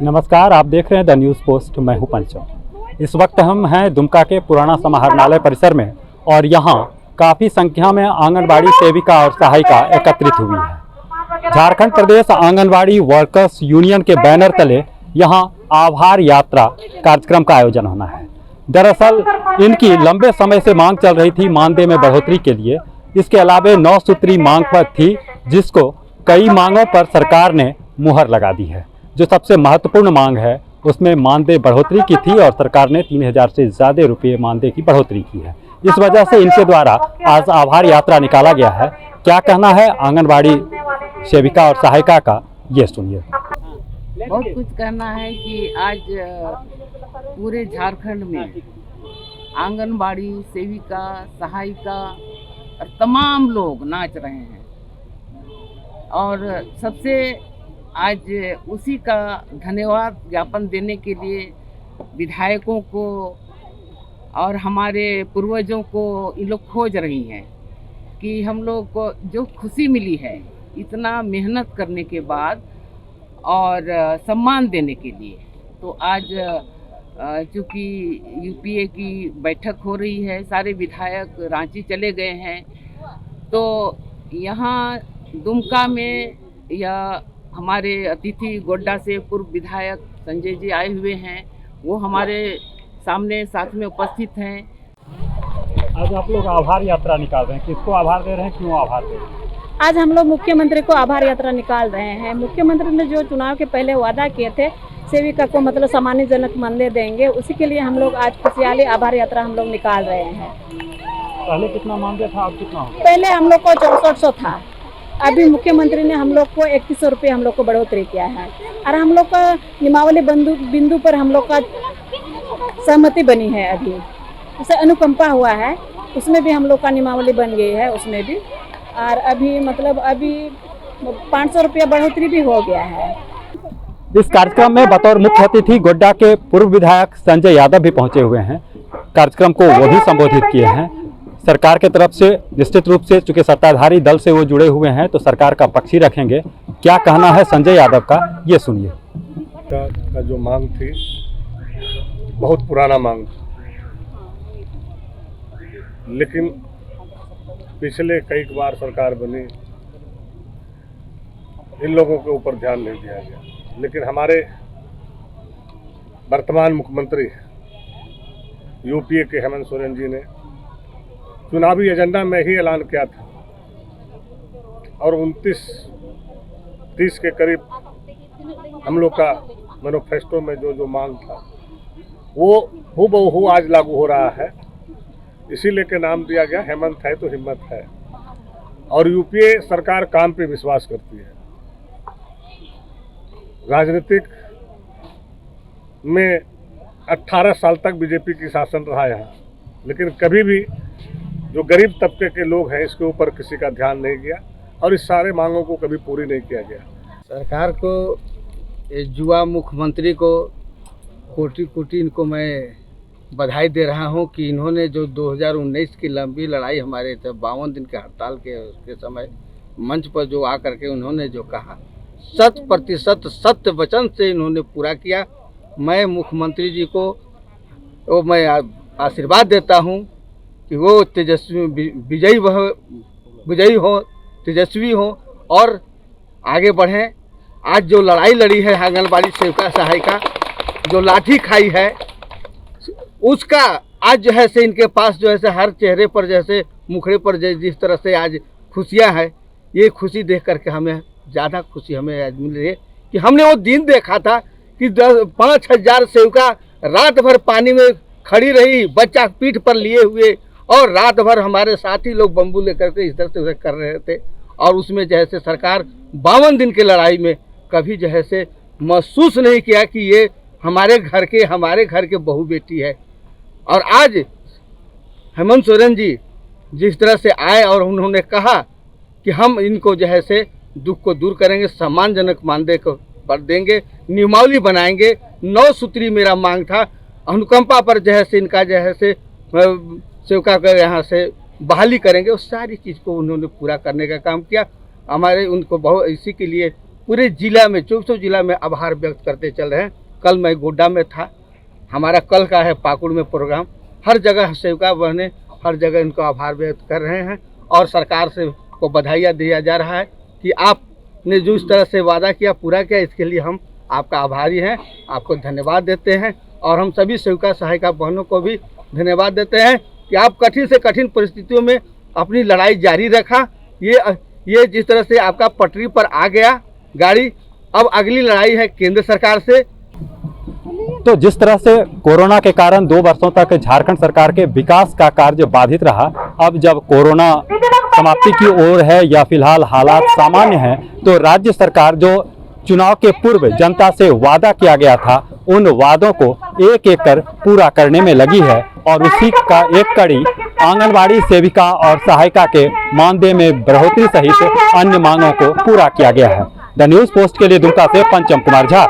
नमस्कार, आप देख रहे हैं द न्यूज़ पोस्ट। मैं हूं पंचम। इस वक्त हम हैं दुमका के पुराना समाहरणालय परिसर में और यहां काफ़ी संख्या में आंगनबाड़ी सेविका और सहायिका एकत्रित हुई है। झारखंड प्रदेश आंगनबाड़ी वर्कर्स यूनियन के बैनर तले यहां आभार यात्रा कार्यक्रम का आयोजन होना है। दरअसल इनकी लंबे समय से मांग चल रही थी मानदेय में बढ़ोतरी के लिए। इसके अलावा 9 सूत्री मांग पर थी, जिसको कई मांगों पर सरकार ने मुहर लगा दी है। जो सबसे महत्वपूर्ण मांग है उसमें मानदेय बढ़ोतरी की थी और सरकार ने 3000 से ज़्यादा रुपये मानदेय की बढ़ोतरी की है। इस वजह से इनके द्वारा आज आभार यात्रा निकाला गया है। क्या कहना है आंगनबाड़ी सेविका और सहायिका का, ये सुनिए। बहुत कुछ कहना है कि आज पूरे झारखंड में आंगनबाड़ी सेविका, सहायिका और तमाम लोग नाच रहे हैं और सबसे आज उसी का धन्यवाद ज्ञापन देने के लिए विधायकों को और हमारे पूर्वजों को ये लोग खोज रही हैं कि हम लोग को जो खुशी मिली है इतना मेहनत करने के बाद और सम्मान देने के लिए। तो आज चूँकि यूपीए की बैठक हो रही है, सारे विधायक रांची चले गए हैं, तो यहाँ दुमका में या हमारे अतिथि गोड्डा से पूर्व विधायक संजय जी आए हुए हैं, वो हमारे सामने साथ में उपस्थित हैं। आज आप लोग आभार यात्रा निकाल रहे हैं, किसको आभार दे रहे हैं, क्यों आभार दे रहे हैं? आज हम लोग मुख्यमंत्री को आभार यात्रा निकाल रहे हैं। मुख्यमंत्री ने जो चुनाव के पहले वादा किए थे सेविका को मतलब सम्मानजनक मानदेय देंगे, उसी के लिए हम लोग आज खुशहाली आभार यात्रा हम लोग निकाल रहे हैं। पहले कितना मानदेय था, अब कितना हो? पहले हम लोग को 6400 था, अभी मुख्यमंत्री ने हम लोग को 3100 रुपये हम लोग को बढ़ोतरी किया है और हम लोग का नियमावली बिंदु पर हम लोग का सहमति बनी है। अभी जैसे अनुकंपा हुआ है उसमें भी हम लोग का नियमावली बन गई है, उसमें भी। और अभी मतलब अभी 500 रुपया बढ़ोतरी भी हो गया है। इस कार्यक्रम में बतौर मुख्य अतिथि गोड्डा के पूर्व विधायक संजय यादव भी पहुंचे हुए हैं। कार्यक्रम को वो भी संबोधित किए हैं। सरकार के तरफ से निश्चित रूप से चूंकि सत्ताधारी दल से वो जुड़े हुए हैं तो सरकार का पक्ष ही रखेंगे। क्या कहना है संजय यादव का, ये सुनिए। का जो मांग थी बहुत पुराना मांग था, लेकिन पिछले कई बार सरकार बनी, इन लोगों के ऊपर ध्यान नहीं दिया गया। लेकिन हमारे वर्तमान मुख्यमंत्री यूपीए के हेमंत सोरेन जी ने चुनावी एजेंडा में ही ऐलान किया था और 29-30 के करीब हम लोग का मैनिफेस्टो में जो मांग था वो हूबहू आज लागू हो रहा है। इसीलिए के नाम दिया गया हेमंत है तो हिम्मत है। और यूपीए सरकार काम पे विश्वास करती है। राजनीतिक में 18 साल तक बीजेपी की शासन रहा यहाँ, लेकिन कभी भी जो गरीब तबके के लोग हैं इसके ऊपर किसी का ध्यान नहीं गया और इस सारे मांगों को कभी पूरी नहीं किया गया। सरकार को, युवा मुख्यमंत्री को कोटि कोटि इनको मैं बधाई दे रहा हूं कि इन्होंने जो 2019 की लंबी लड़ाई हमारे 52 दिन के हड़ताल के उसके समय मंच पर जो आकर के उन्होंने जो कहा 100% सत्य वचन से इन्होंने पूरा किया। मैं मुख्यमंत्री जी को वो मैं आशीर्वाद देता हूं कि वो तेजस्वी विजयी हो, तेजस्वी हो और आगे बढ़ें। आज जो लड़ाई लड़ी है आंगनबाड़ी सेविका सहायिका, जो लाठी खाई है, उसका आज जो है से इनके पास जो है से हर चेहरे पर जैसे मुखड़े पर जिस तरह से आज खुशियां हैं, ये खुशी देख करके हमें ज़्यादा खुशी हमें आज मिल रही है कि हमने वो दिन देखा था कि 5,000 सेविका रात भर पानी में खड़ी रही, बच्चा पीठ पर लिए हुए, और रात भर हमारे साथी लोग बम्बू लेकर के इधर से उधर कर रहे थे। और उसमें जो है से सरकार 52 दिन की लड़ाई में कभी जो है से महसूस नहीं किया कि ये हमारे घर के बहू बेटी है। और आज हेमंत सोरेन जी जिस तरह से आए और उन्होंने कहा कि हम इनको जो है से दुख को दूर करेंगे, सम्मानजनक मानदेय को पर देंगे, नियमावली बनाएंगे, 9 सूत्री मेरा मांग था, अनुकंपा पर जो है से इनका जो है से सेविका का यहाँ से बहाली करेंगे, उस सारी चीज़ को उन्होंने पूरा करने का काम किया। हमारे उनको बहुत इसी के लिए पूरे जिला में 24 जिला में आभार व्यक्त करते चल रहे हैं। कल मैं गोड्डा में था, हमारा कल का है पाकुड़ में प्रोग्राम। हर जगह सेविका बहने हर जगह इनको आभार व्यक्त कर रहे हैं और सरकार से को बधाइयाँ दिया जा रहा है कि आपने जो इस तरह से वादा किया पूरा किया, इसके लिए हम आपका आभारी हैं, आपको धन्यवाद देते हैं। और हम सभी सेविका सहायिका बहनों को भी धन्यवाद देते हैं कि आप कठिन से कठिन परिस्थितियों में अपनी लड़ाई जारी रखा। ये जिस तरह से आपका पटरी पर आ गया गाड़ी, अब अगली लड़ाई है केंद्र सरकार से। तो जिस तरह से कोरोना के कारण 2 वर्षों तक झारखंड सरकार के विकास का कार्य बाधित रहा, अब जब कोरोना समाप्ति की ओर है या फिलहाल हालात सामान्य हैं, तो राज्य सरकार जो चुनाव के पूर्व जनता से वादा किया गया था, उन वादों को एक एक कर पूरा करने में लगी है और उसी का एक कड़ी आंगनबाड़ी सेविका और सहायिका के मानदेय में बढ़ोतरी सहित अन्य मांगों को पूरा किया गया है। द न्यूज़ पोस्ट के लिए दुमका से पंचम कुमार झा।